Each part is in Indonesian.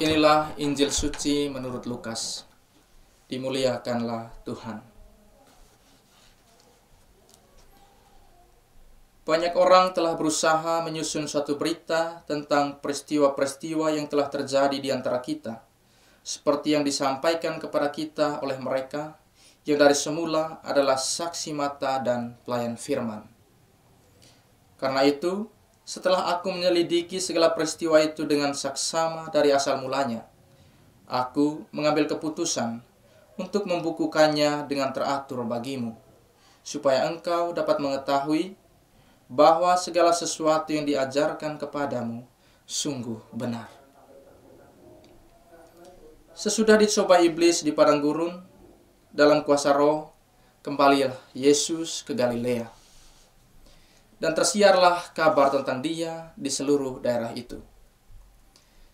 Inilah Injil suci menurut Lukas. Dimuliakanlah Tuhan. Banyak orang telah berusaha menyusun suatu berita tentang peristiwa-peristiwa yang telah terjadi di antara kita, seperti yang disampaikan kepada kita oleh mereka yang dari semula adalah saksi mata dan pelayan firman. Karena itu, setelah aku menyelidiki segala peristiwa itu dengan saksama dari asal mulanya, aku mengambil keputusan untuk membukukannya dengan teratur bagimu, supaya engkau dapat mengetahui bahwa segala sesuatu yang diajarkan kepadamu sungguh benar. Sesudah dicoba iblis di padang gurun, dalam kuasa roh, kembalilah Yesus ke Galilea. Dan tersiarlah kabar tentang dia di seluruh daerah itu.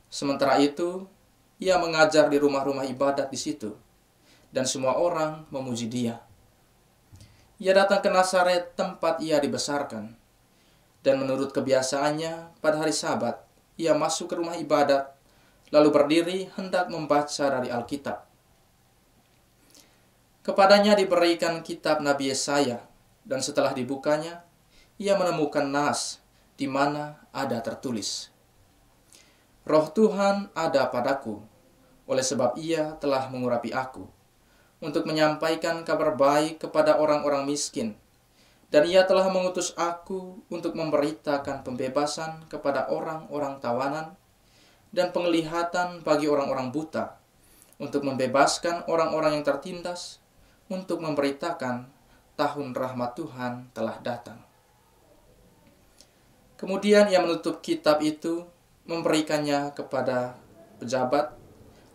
Sementara itu, ia mengajar di rumah-rumah ibadat di situ, dan semua orang memuji dia. Ia datang ke Nazaret, tempat ia dibesarkan, dan menurut kebiasaannya pada hari Sabat, ia masuk ke rumah ibadat, lalu berdiri hendak membaca dari Alkitab. Kepadanya diberikan kitab Nabi Yesaya, dan setelah dibukanya, ia menemukan nas di mana ada tertulis, Roh Tuhan ada padaku, oleh sebab ia telah mengurapi aku, untuk menyampaikan kabar baik kepada orang-orang miskin, dan ia telah mengutus aku untuk memberitakan pembebasan kepada orang-orang tawanan, dan penglihatan bagi orang-orang buta, untuk membebaskan orang-orang yang tertindas, untuk memberitakan tahun rahmat Tuhan telah datang. Kemudian ia menutup kitab itu, memberikannya kepada pejabat,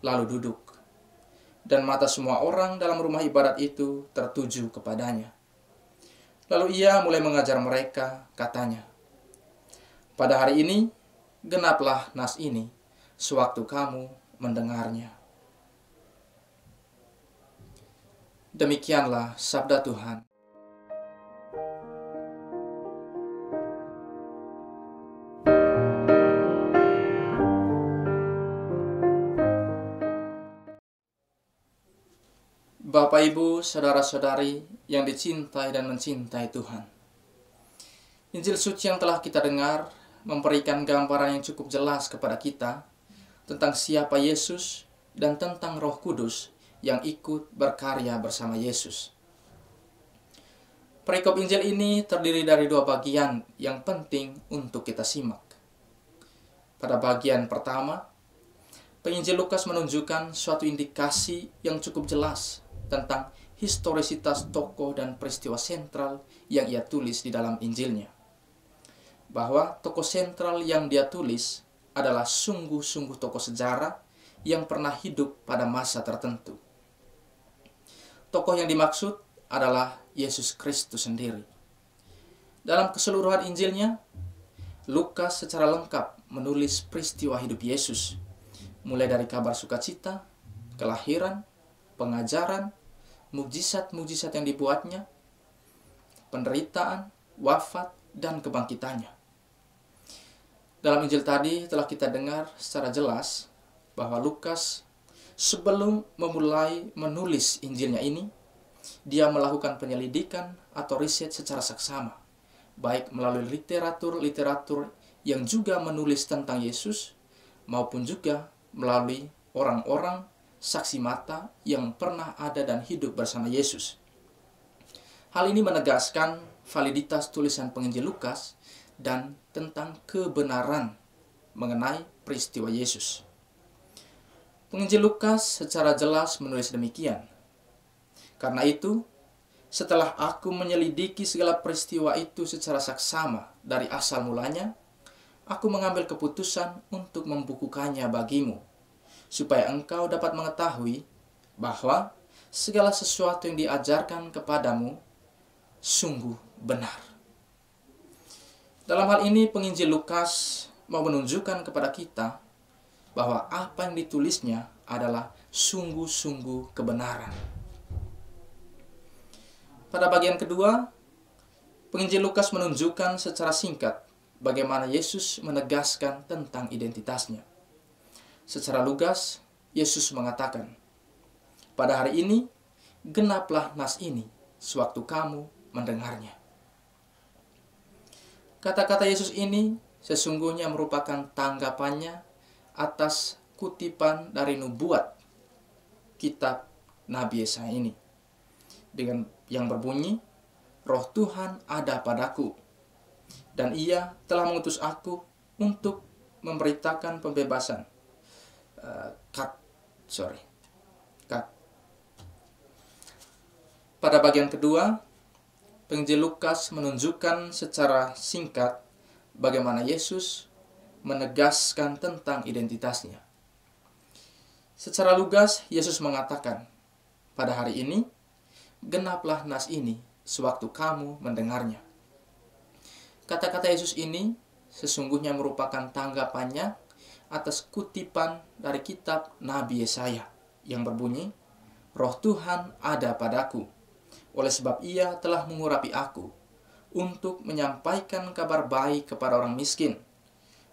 lalu duduk. Dan mata semua orang dalam rumah ibadat itu tertuju kepadanya. Lalu ia mulai mengajar mereka, katanya, pada hari ini, genaplah nas ini, sewaktu kamu mendengarnya. Demikianlah sabda Tuhan. Bapak, Ibu, saudara-saudari yang dicintai dan mencintai Tuhan. Injil suci yang telah kita dengar memberikan gambaran yang cukup jelas kepada kita tentang siapa Yesus dan tentang Roh Kudus yang ikut berkarya bersama Yesus. Perikop Injil ini terdiri dari dua bagian yang penting untuk kita simak. Pada bagian pertama, penginjil Lukas menunjukkan suatu indikasi yang cukup jelas tentang historisitas tokoh dan peristiwa sentral yang ia tulis di dalam Injilnya. Bahwa tokoh sentral yang dia tulis adalah sungguh-sungguh tokoh sejarah yang pernah hidup pada masa tertentu. Tokoh yang dimaksud adalah Yesus Kristus sendiri. Dalam keseluruhan Injilnya, Lukas secara lengkap menulis peristiwa hidup Yesus, mulai dari kabar sukacita, kelahiran, pengajaran, mukjizat-mukjizat yang dibuatnya, penderitaan, wafat, dan kebangkitannya. Dalam Injil tadi telah kita dengar secara jelas bahwa Lukas sebelum memulai menulis Injilnya ini, dia melakukan penyelidikan atau riset secara saksama, baik melalui literatur-literatur yang juga menulis tentang Yesus, maupun juga melalui orang-orang saksi mata yang pernah ada dan hidup bersama Yesus. Hal ini menegaskan validitas tulisan penginjil Lukas dan tentang kebenaran mengenai peristiwa Yesus. Penginjil Lukas secara jelas menulis demikian. Karena itu, setelah aku menyelidiki segala peristiwa itu secara saksama dari asal mulanya, aku mengambil keputusan untuk membukukannya bagimu, supaya engkau dapat mengetahui bahwa segala sesuatu yang diajarkan kepadamu sungguh benar. Dalam hal ini, penginjil Lukas mau menunjukkan kepada kita bahwa apa yang ditulisnya adalah sungguh-sungguh kebenaran. Pada bagian kedua, penginjil Lukas menunjukkan secara singkat bagaimana Yesus menegaskan tentang identitasnya. Secara lugas, Yesus mengatakan, "Pada hari ini, genaplah nas ini sewaktu kamu mendengarnya." Kata-kata Yesus ini sesungguhnya merupakan tanggapannya atas kutipan dari nubuat kitab Nabi Yesaya ini, dengan yang berbunyi, "Roh Tuhan ada padaku, dan Ia telah mengutus aku untuk memberitakan pembebasan." Pada bagian kedua, Penginjil Lukas menunjukkan secara singkat bagaimana Yesus menegaskan tentang identitasnya. Secara lugas, Yesus mengatakan, "Pada hari ini, genaplah nas ini sewaktu kamu mendengarnya." Kata-kata Yesus ini sesungguhnya merupakan tanggapannya atas kutipan dari kitab Nabi Yesaya yang berbunyi, "Roh Tuhan ada padaku, oleh sebab Ia telah mengurapi aku untuk menyampaikan kabar baik kepada orang miskin,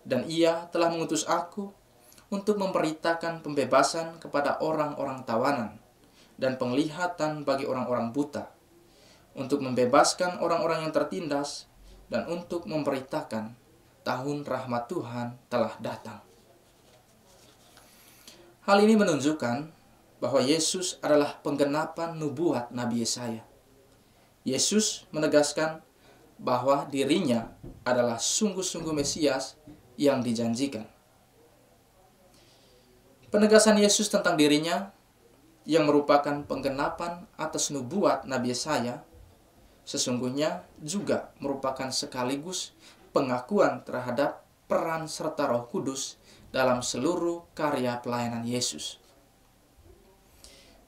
dan Ia telah mengutus aku untuk memberitakan pembebasan kepada orang-orang tawanan dan penglihatan bagi orang-orang buta, untuk membebaskan orang-orang yang tertindas, dan untuk memberitakan tahun rahmat Tuhan telah datang." Hal ini menunjukkan bahwa Yesus adalah penggenapan nubuat Nabi Yesaya. Yesus menegaskan bahwa dirinya adalah sungguh-sungguh Mesias yang dijanjikan. Penegasan Yesus tentang dirinya yang merupakan penggenapan atas nubuat Nabi Yesaya sesungguhnya juga merupakan sekaligus pengakuan terhadap peran serta Roh Kudus dalam seluruh karya pelayanan Yesus.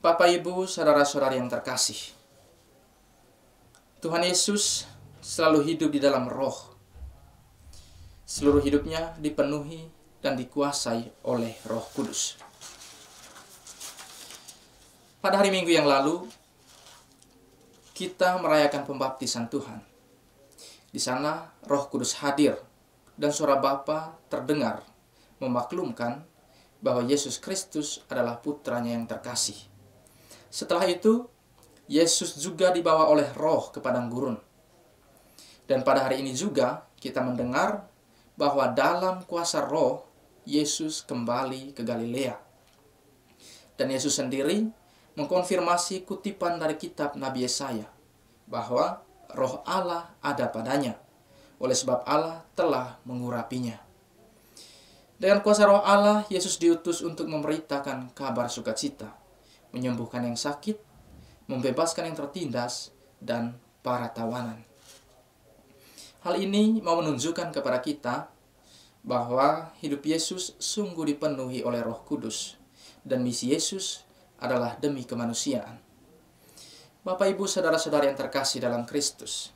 Bapak, Ibu, saudara-saudari yang terkasih, Tuhan Yesus selalu hidup di dalam Roh. Seluruh hidupnya dipenuhi dan dikuasai oleh Roh Kudus. Pada hari Minggu yang lalu, kita merayakan pembaptisan Tuhan. Di sana Roh Kudus hadir dan suara Bapa terdengar memaklumkan bahwa Yesus Kristus adalah putranya yang terkasih. Setelah itu, Yesus juga dibawa oleh Roh ke padang gurun. Dan pada hari ini juga kita mendengar bahwa dalam kuasa Roh, Yesus kembali ke Galilea. Dan Yesus sendiri mengkonfirmasi kutipan dari kitab Nabi Yesaya bahwa Roh Allah ada padanya, oleh sebab Allah telah mengurapinya. Dengan kuasa Roh Allah, Yesus diutus untuk memberitakan kabar sukacita, menyembuhkan yang sakit, membebaskan yang tertindas, dan para tawanan. Hal ini mau menunjukkan kepada kita bahwa hidup Yesus sungguh dipenuhi oleh Roh Kudus, dan misi Yesus adalah demi kemanusiaan. Bapak, Ibu, saudara-saudari yang terkasih dalam Kristus,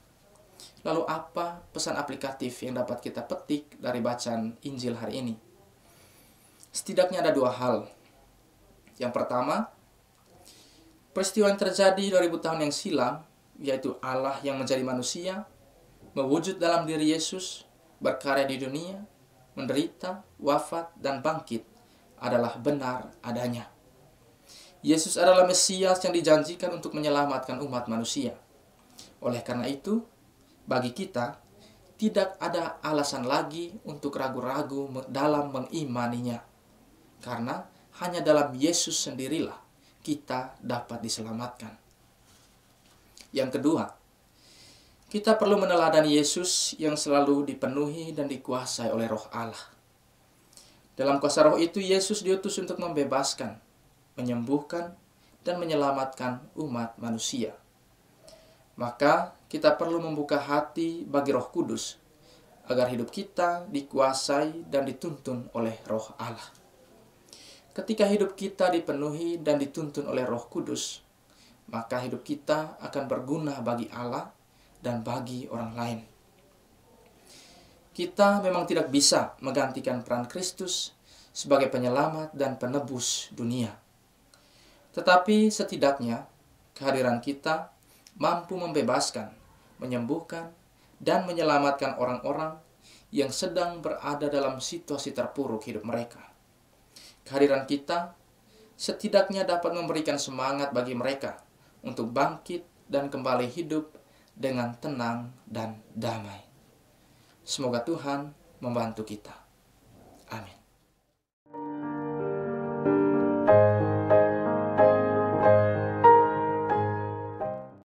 lalu apa pesan aplikatif yang dapat kita petik dari bacaan Injil hari ini? Setidaknya ada dua hal. Yang pertama, peristiwa yang terjadi 2000 tahun yang silam, yaitu Allah yang menjadi manusia, mewujud dalam diri Yesus, berkarya di dunia, menderita, wafat, dan bangkit, adalah benar adanya. Yesus adalah Mesias yang dijanjikan untuk menyelamatkan umat manusia. Oleh karena itu, bagi kita, tidak ada alasan lagi untuk ragu-ragu dalam mengimaninya. Karena hanya dalam Yesus sendirilah kita dapat diselamatkan. Yang kedua, kita perlu meneladani Yesus yang selalu dipenuhi dan dikuasai oleh Roh Allah. Dalam kuasa Roh itu, Yesus diutus untuk membebaskan, menyembuhkan, dan menyelamatkan umat manusia. Maka kita perlu membuka hati bagi Roh Kudus agar hidup kita dikuasai dan dituntun oleh Roh Allah. Ketika hidup kita dipenuhi dan dituntun oleh Roh Kudus, maka hidup kita akan berguna bagi Allah dan bagi orang lain. Kita memang tidak bisa menggantikan peran Kristus sebagai penyelamat dan penebus dunia. Tetapi setidaknya kehadiran kita mampu membebaskan, menyembuhkan, dan menyelamatkan orang-orang yang sedang berada dalam situasi terpuruk hidup mereka. Kehadiran kita setidaknya dapat memberikan semangat bagi mereka untuk bangkit dan kembali hidup dengan tenang dan damai. Semoga Tuhan membantu kita. Amin.